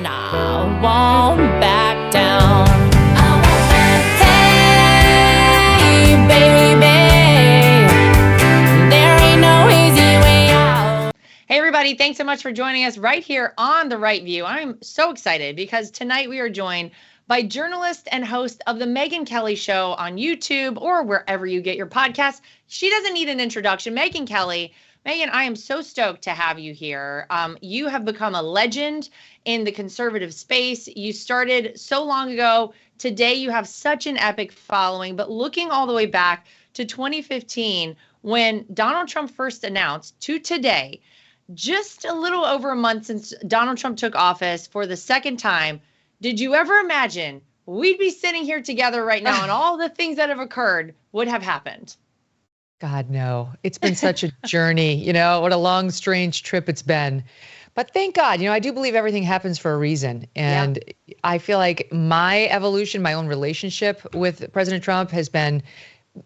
and I won't back down. Hey, baby, there ain't no easy way out. Hey, everybody. Thanks so much for joining us right here on The Right View. I'm so excited because tonight we are joined by journalist and host of the Megyn Kelly Show on YouTube or wherever you get your podcasts. She doesn't need an introduction. Megyn Kelly. Megyn, I am so stoked to have you here. You have become a legend in the conservative space. You started so long ago. Today, you have such an epic following. But looking all the way back to 2015, when Donald Trump first announced, to today, just a little over a month since Donald Trump took office for the second time, did you ever imagine we'd be sitting here together right now and all the things that have occurred would have happened? God, no. It's been such a journey, what a long, strange trip it's been. But thank God, I do believe everything happens for a reason. And I feel like my evolution, my own relationship with President Trump has been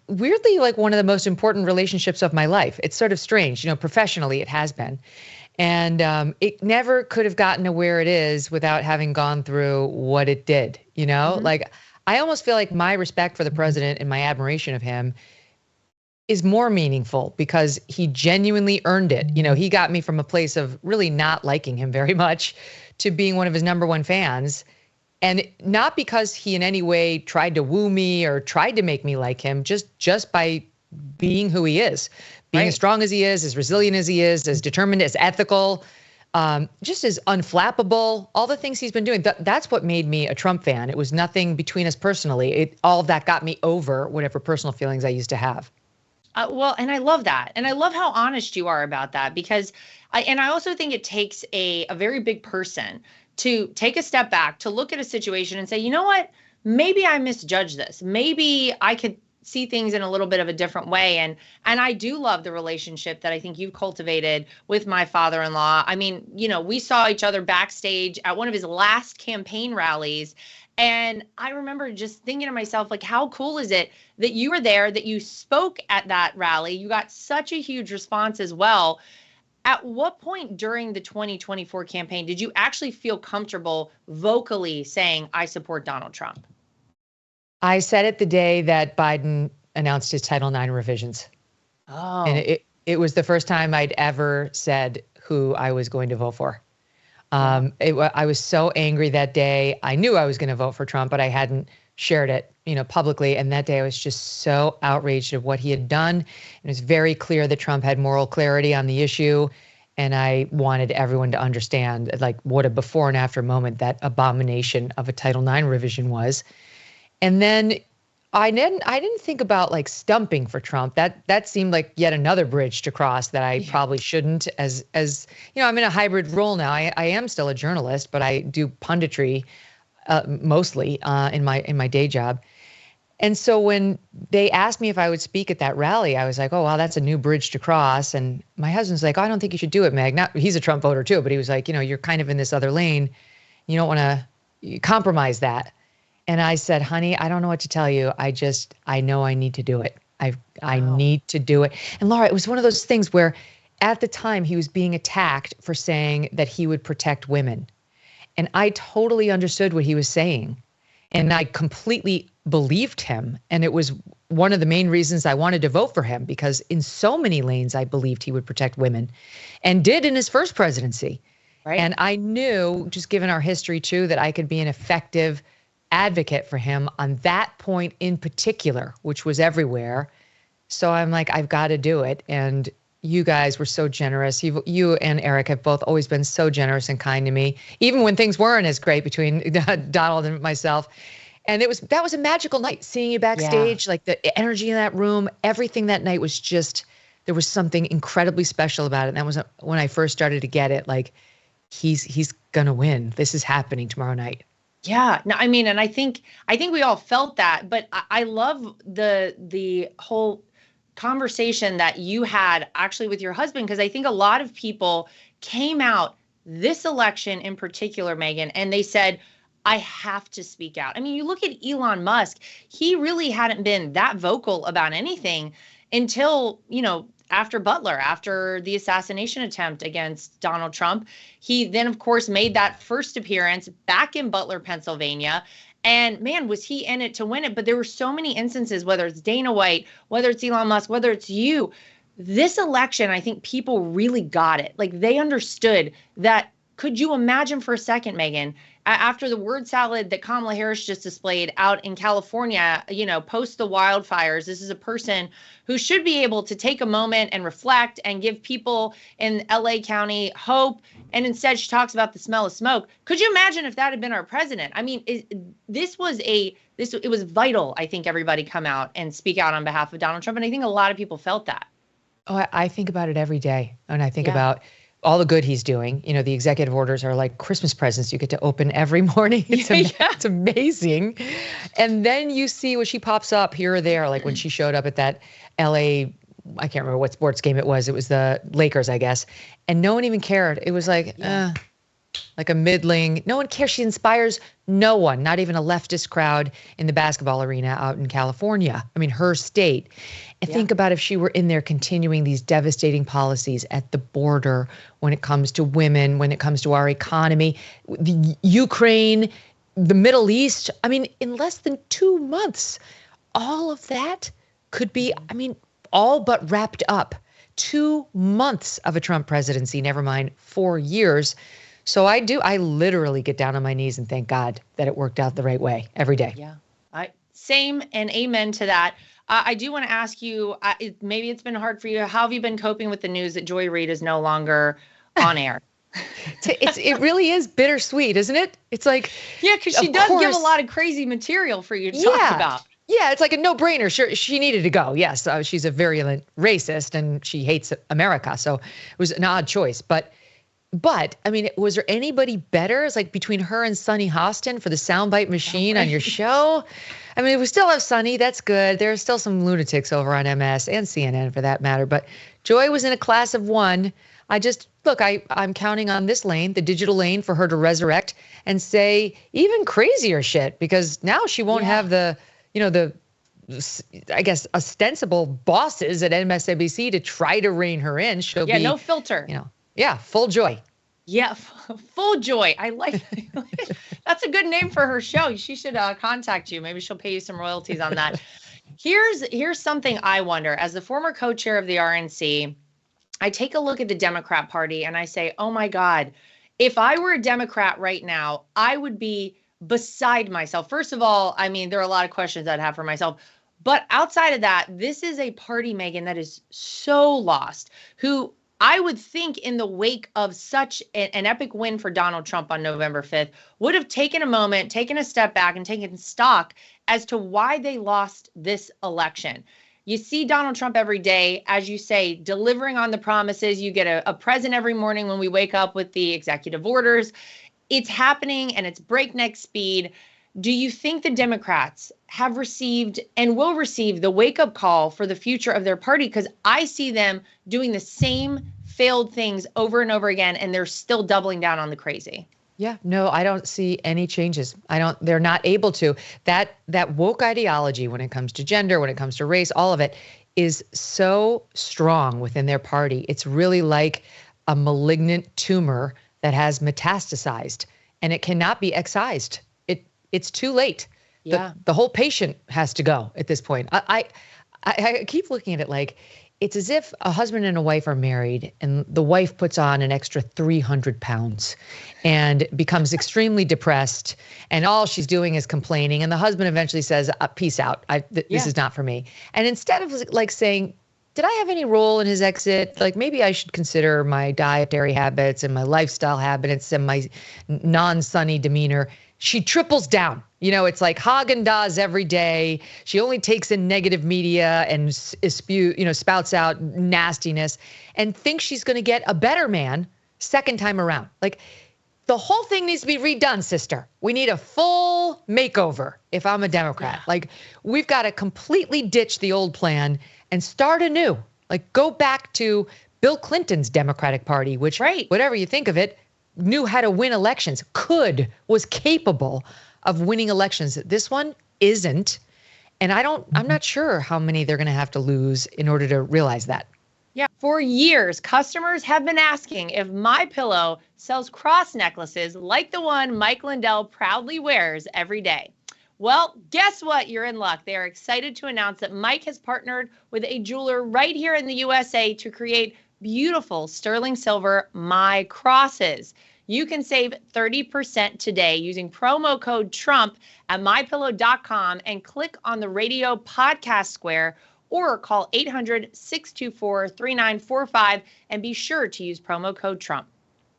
weirdly like one of the most important relationships of my life. It's sort of strange, professionally it has been. And it never could have gotten to where it is without having gone through what it did, Like, I almost feel like my respect for the president and my admiration of him is more meaningful because he genuinely earned it. He got me from a place of really not liking him very much to being one of his number one fans. And not because he in any way tried to woo me or tried to make me like him, just by being who he is, being as strong as he is, as resilient as he is, as determined, as ethical, just as unflappable, all the things he's been doing. That's what made me a Trump fan. It was nothing between us personally. All of that got me over whatever personal feelings I used to have. Well, and I love that. And I love how honest you are about that because I also think it takes a very big person to take a step back, to look at a situation and say, you know what, maybe I misjudged this. Maybe I could see things in a little bit of a different way. And I do love the relationship that I think you've cultivated with my father-in-law. I mean, we saw each other backstage at one of his last campaign rallies. And I remember just thinking to myself, like, how cool is it that you were there, that you spoke at that rally? You got such a huge response as well. At what point during the 2024 campaign did you actually feel comfortable vocally saying, I support Donald Trump? I said it the day that Biden announced his Title IX revisions. Oh. And it was the first time I'd ever said who I was going to vote for. I was so angry that day. I knew I was going to vote for Trump, but I hadn't shared it, publicly. And that day I was just so outraged of what he had done. It was very clear that Trump had moral clarity on the issue. And I wanted everyone to understand like what a before and after moment that abomination of a Title IX revision was. And then I didn't think about like stumping for Trump. That seemed like yet another bridge to cross that I probably shouldn't. As I'm in a hybrid role now. I am still a journalist, but I do punditry mostly in my day job. And so when they asked me if I would speak at that rally, I was like, oh wow, that's a new bridge to cross. And my husband's like, oh, I don't think you should do it, Meg. He's a Trump voter too, but he was like, you're kind of in this other lane. You don't want to compromise that. And I said, honey, I don't know what to tell you. I know I need to do it. I need to do it. And Lara, it was one of those things where at the time he was being attacked for saying that he would protect women. And I totally understood what he was saying. And I completely believed him. And it was one of the main reasons I wanted to vote for him, because in so many lanes, I believed he would protect women and did in his first presidency. Right. And I knew, just given our history too, that I could be an effective advocate for him on that point in particular, which was everywhere. So I'm like, I've got to do it. And you guys were so generous. You and Eric have both always been so generous and kind to me, even when things weren't as great between Donald and myself. And that was a magical night, seeing you backstage, like the energy in that room, everything that night was just, there was something incredibly special about it. And that was when I first started to get it, like, he's going to win. This is happening tomorrow night. Yeah, no, I mean, and I think we all felt that, but I love the whole conversation that you had actually with your husband, because I think a lot of people came out this election in particular, Megyn, and they said, I have to speak out. I mean, you look at Elon Musk, he really hadn't been that vocal about anything until, after Butler, after the assassination attempt against Donald Trump. He then, of course, made that first appearance back in Butler, Pennsylvania. And man, was he in it to win it. But there were so many instances, whether it's Dana White, whether it's Elon Musk, whether it's you. This election, I think people really got it. Like they understood that. Could you imagine for a second, Megyn, after the word salad that Kamala Harris just displayed out in California, post the wildfires, this is a person who should be able to take a moment and reflect and give people in LA County hope. And instead she talks about the smell of smoke. Could you imagine if that had been our president? I mean, it was vital. I think everybody come out and speak out on behalf of Donald Trump. And I think a lot of people felt that. Oh, I think about it every day. And I think about all the good he's doing. The executive orders are like Christmas presents you get to open every morning. It's amazing. And then you see when she pops up here or there, like when she showed up at that LA, I can't remember what sports game it was. It was the Lakers, I guess. And no one even cared. It was like a middling. No one cares. She inspires no one, not even a leftist crowd in the basketball arena out in California. I mean, her state. And think about if she were in there continuing these devastating policies at the border when it comes to women, when it comes to our economy, the Ukraine, the Middle East. I mean, in less than 2 months, all of that could be, all but wrapped up. 2 months of a Trump presidency, never mind 4 years. So I literally get down on my knees and thank God that it worked out the right way every day. Yeah, same and amen to that. I do want to ask you, maybe it's been hard for you. How have you been coping with the news that Joy Reid is no longer on air? It really is bittersweet, isn't it? It's like, because she does give a lot of crazy material for you to talk about. Yeah, it's like a no-brainer. Sure, she needed to go. Yes, she's a virulent racist and she hates America. So it was an odd choice. But I mean, was there anybody better? It's like between her and Sunny Hostin for the soundbite machine on your show. I mean, we still have Sunny. That's good. There are still some lunatics over on MS and CNN for that matter. But Joy was in a class of one. I'm counting on this lane, the digital lane, for her to resurrect and say even crazier shit, because now she won't have the I guess, ostensible bosses at MSNBC to try to rein her in. She'll be no filter. Full Joy. Yeah, Full Joy. I like that's a good name for her show. She should contact you. Maybe she'll pay you some royalties on that. Here's something I wonder. As the former co-chair of the RNC, I take a look at the Democrat Party and I say, oh my God, if I were a Democrat right now, I would be beside myself. First of all, I mean, there are a lot of questions I'd have for myself. But outside of that, this is a party, Megyn, that is so lost, who I would think in the wake of such an epic win for Donald Trump on November 5th would have taken a moment, taken a step back and taken stock as to why they lost this election. You see Donald Trump every day, as you say, delivering on the promises. You get a present every morning when we wake up with the executive orders. It's happening and it's breakneck speed. Do you think the Democrats have received and will receive the wake-up call for the future of their party? Because I see them doing the same failed things over and over again, and they're still doubling down on the crazy. Yeah, no, I don't see any changes. They're not able to. That woke ideology when it comes to gender, when it comes to race, all of it is so strong within their party. It's really like a malignant tumor that has metastasized, and it cannot be excised. It's too late. Yeah. The whole patient has to go at this point. I keep looking at it like it's as if a husband and a wife are married and the wife puts on an extra 300 pounds and becomes extremely depressed, and all she's doing is complaining. And the husband eventually says, peace out. This is not for me. And instead of like saying, did I have any role in his exit? Like maybe I should consider my dietary habits and my lifestyle habits and my non-sunny demeanor. She triples down. It's like Haagen-Dazs every day. She only takes in negative media and spouts out nastiness and thinks she's going to get a better man second time around. Like the whole thing needs to be redone, sister. We need a full makeover if I'm a Democrat. Yeah. Like we've got to completely ditch the old plan and start anew. Like go back to Bill Clinton's Democratic Party, which whatever you think of it, knew how to win elections, was capable of winning elections. This one isn't. And I'm not sure how many they're going to have to lose in order to realize that. Yeah, for years, customers have been asking if My Pillow sells cross necklaces like the one Mike Lindell proudly wears every day. Well, guess what? You're in luck. They are excited to announce that Mike has partnered with a jeweler right here in the USA to create beautiful sterling silver My Crosses. You can save 30% today using promo code Trump at mypillow.com and click on the radio podcast square or call 800-624-3945 and be sure to use promo code Trump.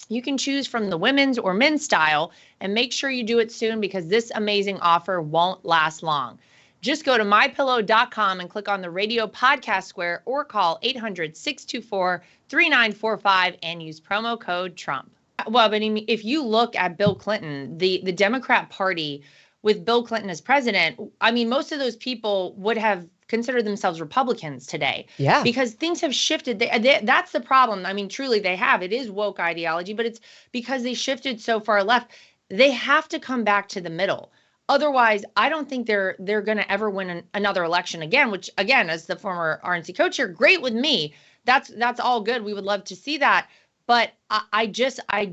You can choose from the women's or men's style and make sure you do it soon because this amazing offer won't last long. Just go to mypillow.com and click on the radio podcast square or call 800-624-3945 and use promo code Trump. Well, but if you look at Bill Clinton, the Democrat Party with Bill Clinton as president, I mean, most of those people would have considered themselves Republicans today. Yeah. Because things have shifted. That's the problem. I mean, truly they have. It is woke ideology, but it's because they shifted so far left. They have to come back to the middle. Otherwise, I don't think they're going to ever win another election again, which again, as the former RNC coach here, great with me. That's all good. We would love to see that. But I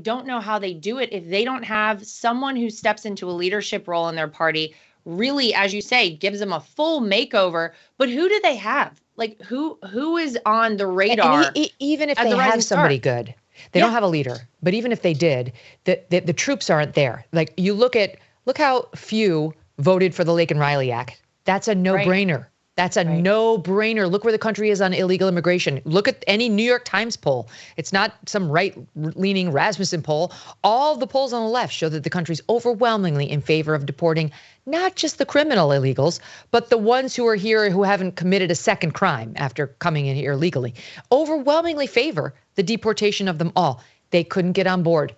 don't know how they do it if they don't have someone who steps into a leadership role in their party, really, as you say, gives them a full makeover. But who do they have? Like who is on the radar? And even if they have somebody good, they don't have a leader. But even if they did, the troops aren't there. Like look how few voted for the Lake and Riley Act. That's a no-brainer. Right. That's a no-brainer. Look where the country is on illegal immigration. Look at any New York Times poll. It's not some right-leaning Rasmussen poll. All the polls on the left show that the country's overwhelmingly in favor of deporting not just the criminal illegals, but the ones who are here who haven't committed a second crime after coming in here illegally. Overwhelmingly favor the deportation of them all. They couldn't get on board.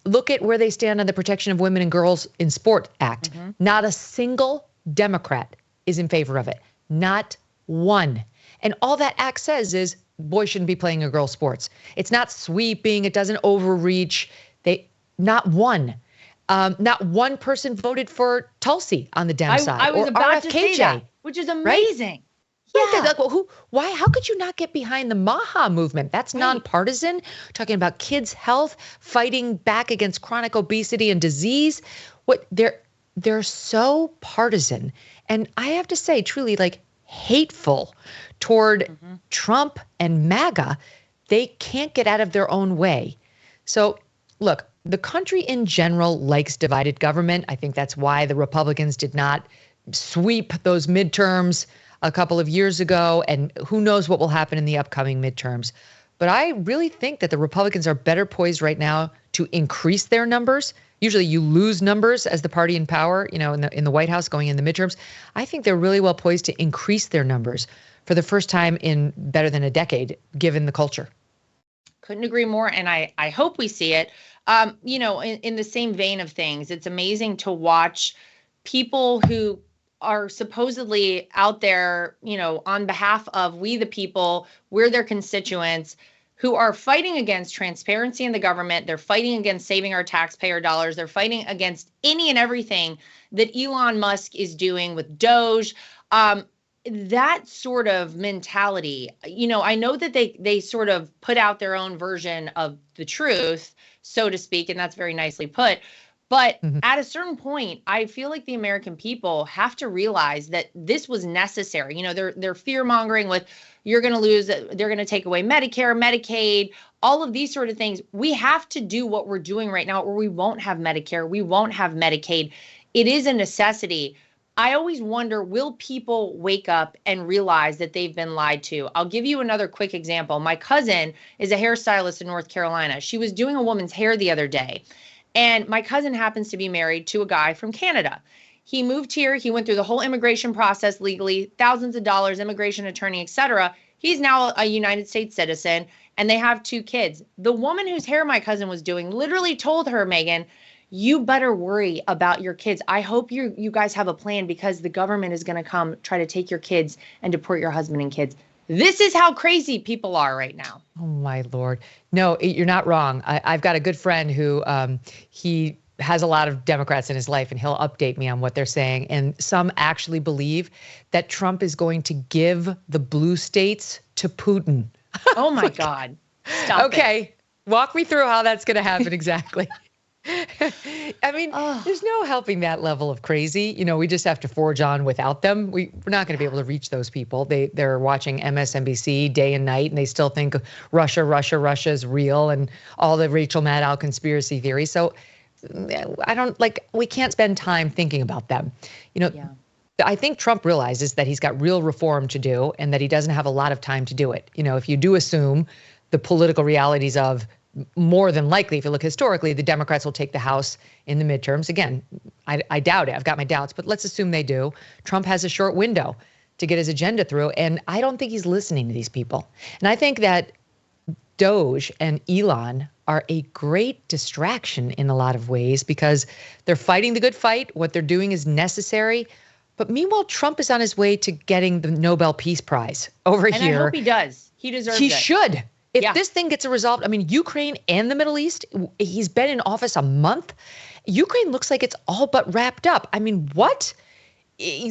Look at where they stand on the Protection of Women and Girls in Sport Act. Mm-hmm. Not a single Democrat is in favor of it. Not one. And all that act says is boys shouldn't be playing a girl's sports. It's not sweeping. It doesn't overreach. Not one person voted for Tulsi on the Dem side. I was about RFKJ, to say that, which is amazing. Right? Yeah. Why? How could you not get behind the MAHA movement? That's nonpartisan. Talking about kids' health, fighting back against chronic obesity and disease. They're so partisan. And I have to say, truly, hateful toward Trump and MAGA. They can't get out of their own way. So, look, the country in general likes divided government. I think that's why the Republicans did not sweep those midterms a couple of years ago. And who knows what will happen in the upcoming midterms. But I really think that the Republicans are better poised right now to increase their numbers. Usually you lose numbers as the party in power, in the White House going in the midterms. I think they're really well poised to increase their numbers for the first time in better than a decade, given the culture. Couldn't agree more. And I hope we see it. In the same vein of things, it's amazing to watch people who are supposedly out there, on behalf of we the people, we're their constituents, who are fighting against transparency in the government. They're fighting against saving our taxpayer dollars. They're fighting against any and everything that Elon Musk is doing with Doge. That sort of mentality, I know that they sort of put out their own version of the truth, so to speak, and that's very nicely put. But at a certain point, I feel like the American people have to realize that this was necessary. They're fear mongering with you're going to lose, they're going to take away Medicare, Medicaid, all of these sort of things. We have to do what we're doing right now, or we won't have Medicare, we won't have Medicaid. It is a necessity. I always wonder, will people wake up and realize that they've been lied to? I'll give you another quick example. My cousin is a hairstylist in North Carolina. She was doing a woman's hair the other day. And my cousin happens to be married to a guy from Canada. He moved here. He went through the whole immigration process legally, thousands of dollars, immigration attorney, etc. He's now a United States citizen, and they have 2 kids. The woman whose hair my cousin was doing literally told her, Megyn, you better worry about your kids. I hope you guys have a plan because the government is going to come try to take your kids and deport your husband and kids. This is how crazy people are right now. Oh, my Lord. No, you're not wrong. I've got a good friend who he has a lot of Democrats in his life, and he'll update me on what they're saying. And some actually believe that Trump is going to give the blue states to Putin Oh my God. Stop it. Okay, walk me through how that's going to happen exactly. I mean, there's no helping that level of crazy. We just have to forge on without them. We're not going to be able to reach those people. They're watching MSNBC day and night, and they still think Russia is real and all the Rachel Maddow conspiracy theories. So we can't spend time thinking about them. I think Trump realizes that he's got real reform to do and that he doesn't have a lot of time to do it. If you do assume the political realities of more than likely, if you look historically, the Democrats will take the House in the midterms. Again, I doubt it. I've got my doubts, but let's assume they do. Trump has a short window to get his agenda through, and I don't think he's listening to these people. And I think that Doge and Elon are a great distraction in a lot of ways because they're fighting the good fight. What they're doing is necessary. But meanwhile, Trump is on his way to getting the Nobel Peace Prize over here. And I hope he does. He deserves it. He should. If this thing gets resolved, I mean, Ukraine and the Middle East, he's been in office a month. Ukraine looks like it's all but wrapped up. I mean, what?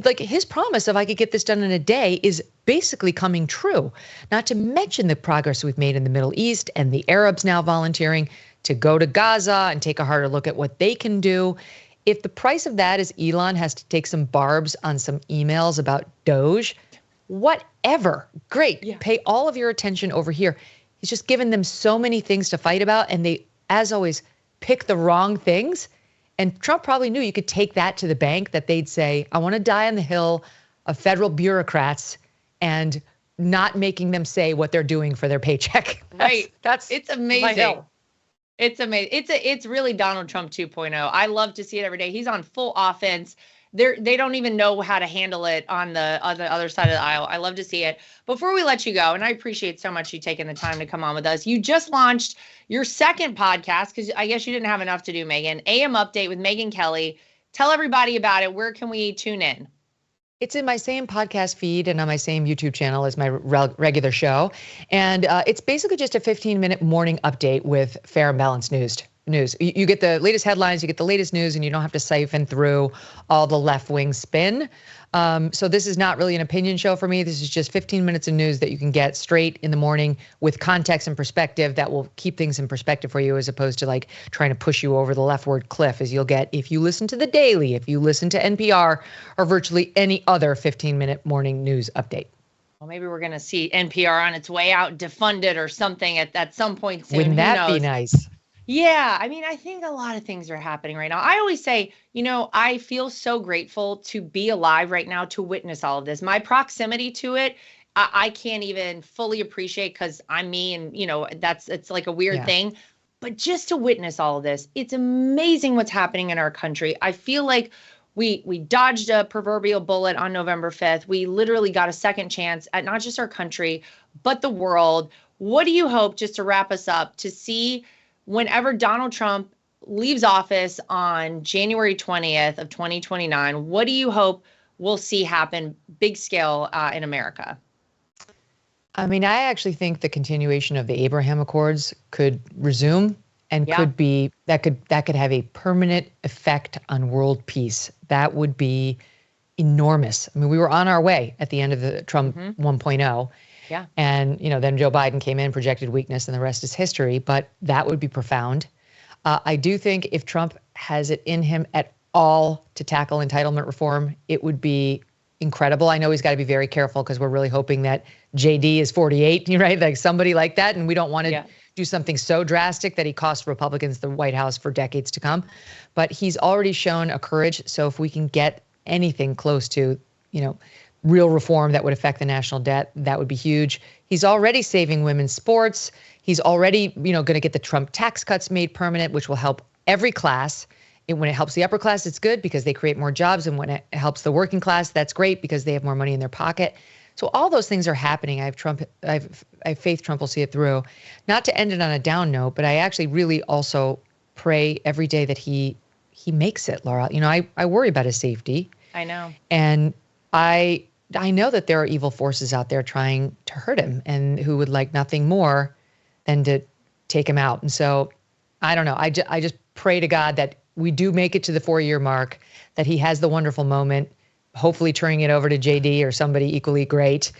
Like his promise of I could get this done in a day is basically coming true. Not to mention the progress we've made in the Middle East and the Arabs now volunteering to go to Gaza and take a harder look at what they can do. If the price of that is Elon has to take some barbs on some emails about Doge, whatever, great. Yeah. Pay all of your attention over here. He's just given them so many things to fight about, and they, as always, pick the wrong things. And Trump probably knew you could take that to the bank, that they'd say, I want to die on the hill of federal bureaucrats and not making them say what they're doing for their paycheck. It's amazing. It's amazing. It's really Donald Trump 2.0. I love to see it every day. He's on full offense. They don't even know how to handle it on the other side of the aisle. I love to see it. Before we let you go, and I appreciate so much you taking the time to come on with us. You just launched your second podcast because I guess you didn't have enough to do, Megyn. AM Update with Megyn Kelly. Tell everybody about it. Where can we tune in? It's in my same podcast feed and on my same YouTube channel as my regular show. And it's basically just a 15-minute morning update with fair and balanced news. You get the latest headlines, you get the latest news, and you don't have to siphon through all the left-wing spin. So this is not really an opinion show for me. This is just 15 minutes of news that you can get straight in the morning with context and perspective that will keep things in perspective for you, as opposed to like trying to push you over the leftward cliff, as you'll get if you listen to The Daily, if you listen to NPR, or virtually any other 15-minute morning news update. Well, maybe we're going to see NPR on its way out, defunded or something at some point soon. Wouldn't that be nice? Yeah, I mean, I think a lot of things are happening right now. I always say, I feel so grateful to be alive right now to witness all of this. My proximity to it, I can't even fully appreciate because I'm me and, it's like a weird thing. But just to witness all of this, it's amazing what's happening in our country. I feel like we dodged a proverbial bullet on November 5th. We literally got a second chance at not just our country, but the world. What do you hope, just to wrap us up, to see whenever Donald Trump leaves office on January 20th of 2029, what do you hope we'll see happen big scale in America? I mean, I actually think the continuation of the Abraham Accords could resume and could have a permanent effect on world peace. That would be enormous. I mean, we were on our way at the end of the Trump 1.0. Yeah. And, then Joe Biden came in, projected weakness, and the rest is history. But that would be profound. I do think if Trump has it in him at all to tackle entitlement reform, it would be incredible. I know he's got to be very careful because we're really hoping that JD is 48, right? Like somebody like that. And we don't want to do something so drastic that he costs Republicans the White House for decades to come. But he's already shown a courage. So if we can get anything close to, real reform that would affect the national debt, that would be huge. He's already saving women's sports. He's already, going to get the Trump tax cuts made permanent, which will help every class. When it helps the upper class, it's good because they create more jobs. And when it helps the working class, that's great because they have more money in their pocket. So all those things are happening. I have faith Trump will see it through. Not to end it on a down note, but I actually really also pray every day that he makes it, Lara. I worry about his safety. I know. And I know that there are evil forces out there trying to hurt him and who would like nothing more than to take him out. And so I don't know. I just pray to God that we do make it to the 4-year mark, that he has the wonderful moment, hopefully turning it over to JD or somebody equally great,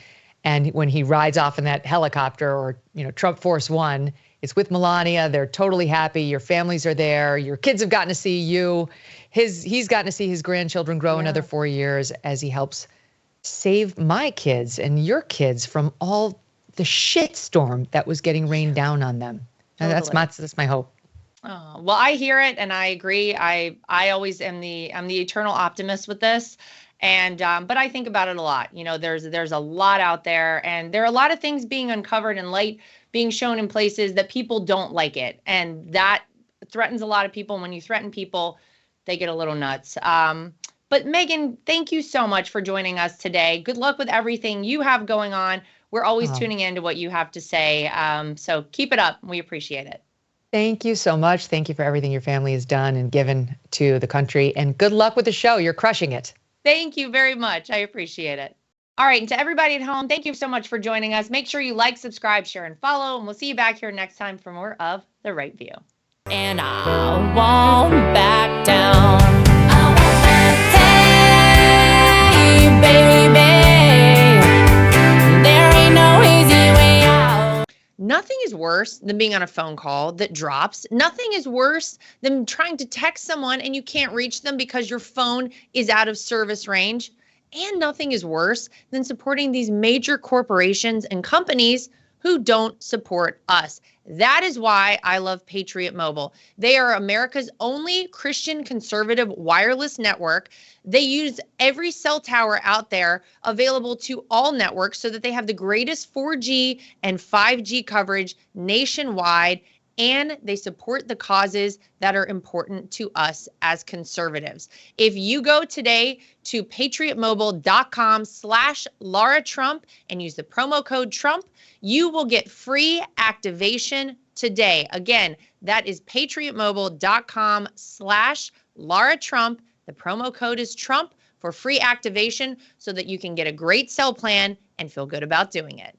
And when he rides off in that helicopter or, Trump Force One, it's with Melania. They're totally happy. Your families are there. Your kids have gotten to see you. He's gotten to see his grandchildren grow another 4 years as he helps save my kids and your kids from all the shitstorm that was getting rained down on them. And that's my hope. Oh, well, I hear it and I agree. I always am I'm the eternal optimist with this. And but I think about it a lot. There's a lot out there, and there are a lot of things being uncovered and light being shown in places that people don't like it. And that threatens a lot of people. And when you threaten people, they get a little nuts. But Megyn, thank you so much for joining us today. Good luck with everything you have going on. We're always tuning in to what you have to say. So keep it up. We appreciate it. Thank you so much. Thank you for everything your family has done and given to the country. And good luck with the show. You're crushing it. Thank you very much. I appreciate it. All right. And to everybody at home, thank you so much for joining us. Make sure you like, subscribe, share, and follow. And we'll see you back here next time for more of The Right View. And I won't back down. Hey, baby, there ain't no easy way out. Nothing is worse than being on a phone call that drops. Nothing is worse than trying to text someone and you can't reach them because your phone is out of service range. And nothing is worse than supporting these major corporations and companies who don't support us. That is why I love Patriot Mobile. They are America's only Christian conservative wireless network. They use every cell tower out there available to all networks so that they have the greatest 4G and 5G coverage nationwide, and they support the causes that are important to us as conservatives. If you go today to patriotmobile.com/Lara Trump and use the promo code Trump, you will get free activation today. Again, that is patriotmobile.com/Lara Trump. The promo code is Trump for free activation so that you can get a great cell plan and feel good about doing it.